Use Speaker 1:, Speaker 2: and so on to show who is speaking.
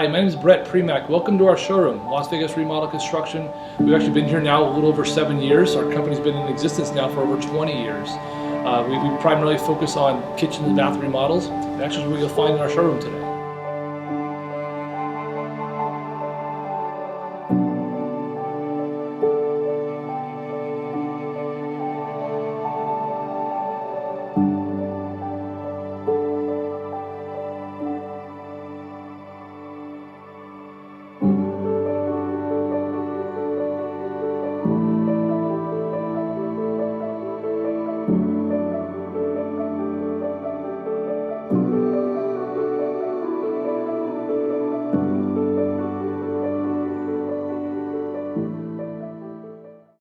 Speaker 1: Hi, my name is Brett Premack. Welcome to our showroom, Las Vegas Remodel Construction. We've actually been here now a little over 7 years. Our company's been in existence now for over 20 years. We primarily focus on kitchen and bath remodels, and actually what you'll find in our showroom today.